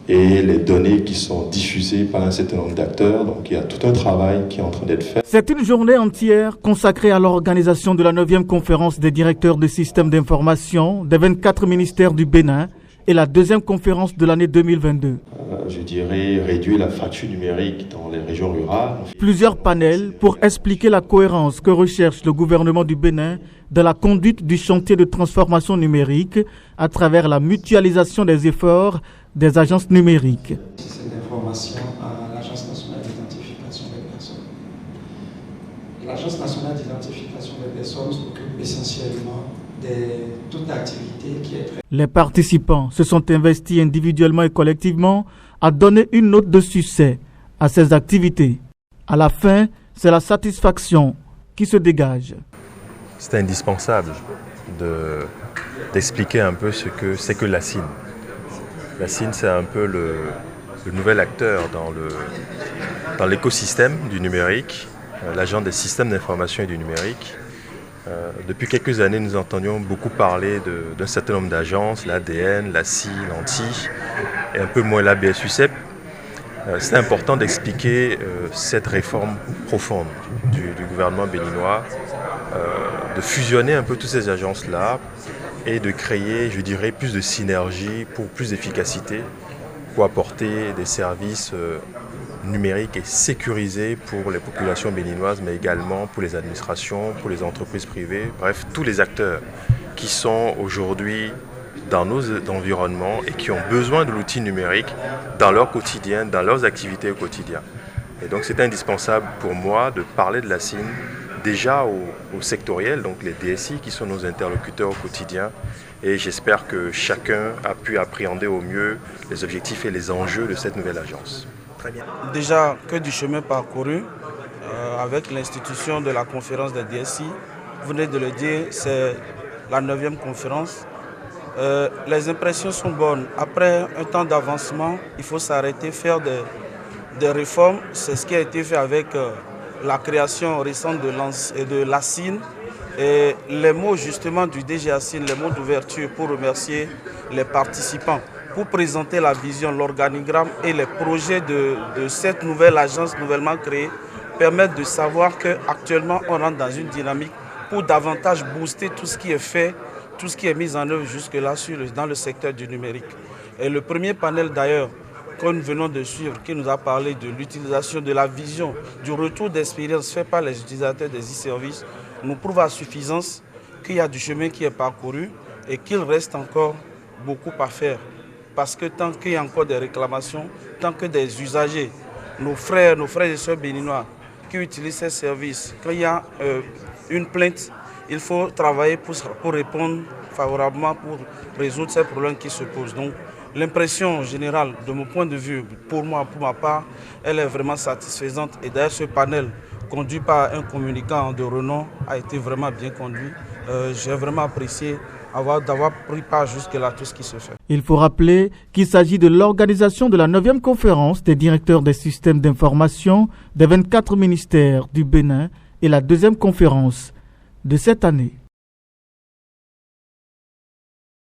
et les données qui sont diffusées par un certain nombre d'acteurs. Donc il y a tout un travail qui est en train d'être fait. C'est une journée entière consacrée à l'organisation de la 9e conférence des directeurs de systèmes d'information des 24 ministères du Bénin et la 2e conférence de l'année 2022. Je dirais réduire la fracture numérique dans les régions rurales. Plusieurs panels pour expliquer la cohérence que recherche le gouvernement du Bénin dans la conduite du chantier de transformation numérique à travers la mutualisation des efforts des agences numériques. C'est l'information à l'Agence nationale d'identification des personnes. L'Agence nationale d'identification des personnes s'occupe essentiellement de toute activité qui est... Les participants se sont investis individuellement et collectivement à donner une note de succès à ces activités. À la fin, c'est la satisfaction qui se dégage. C'est indispensable d'expliquer un peu ce que c'est que la CIN. La CIN, c'est un peu le nouvel acteur dans l'écosystème du numérique, l'agent des systèmes d'information et du numérique. Depuis quelques années, nous entendions beaucoup parler d'un certain nombre d'agences, l'ADN, la CI, l'ANTI, et un peu moins la BSUCEP. C'est important d'expliquer cette réforme profonde du gouvernement béninois, de fusionner un peu toutes ces agences-là et de créer, je dirais, plus de synergie pour plus d'efficacité, pour apporter des services numériques et sécurisés pour les populations béninoises, mais également pour les administrations, pour les entreprises privées, bref, tous les acteurs qui sont aujourd'hui dans nos environnements et qui ont besoin de l'outil numérique dans leur quotidien, dans leurs activités au quotidien. Et donc c'est indispensable pour moi de parler de la CIN déjà au sectoriel, donc les DSI qui sont nos interlocuteurs au quotidien. Et j'espère que chacun a pu appréhender au mieux les objectifs et les enjeux de cette nouvelle agence. Très bien. Déjà que du chemin parcouru avec l'institution de la conférence des DSI, vous venez de le dire, c'est la 9e conférence. Les impressions sont bonnes. Après un temps d'avancement, il faut s'arrêter, faire des réformes. C'est ce qui a été fait avec la création récente de la CIN. Et les mots justement du DG CIN, les mots d'ouverture pour remercier les participants, pour présenter la vision, l'organigramme et les projets de cette nouvelle agence nouvellement créée, permettent de savoir qu'actuellement on rentre dans une dynamique pour davantage booster tout ce qui est fait, tout ce qui est mis en œuvre jusque-là dans le secteur du numérique. Et le premier panel d'ailleurs que nous venons de suivre, qui nous a parlé de l'utilisation de la vision, du retour d'expérience fait par les utilisateurs des e-services, nous prouve à suffisance qu'il y a du chemin qui est parcouru et qu'il reste encore beaucoup à faire. Parce que tant qu'il y a encore des réclamations, tant que des usagers, nos frères et sœurs béninois qui utilisent ces services, quand il y a une plainte, il faut travailler pour répondre favorablement, pour résoudre ces problèmes qui se posent. Donc l'impression générale, de mon point de vue, pour moi, pour ma part, elle est vraiment satisfaisante. Et d'ailleurs, ce panel, conduit par un communicant de renom, a été vraiment bien conduit. J'ai vraiment apprécié d'avoir pris part jusque-là tout ce qui se fait. Il faut rappeler qu'il s'agit de l'organisation de la 9e conférence des directeurs des systèmes d'information des 24 ministères du Bénin et la 2e conférence de cette année.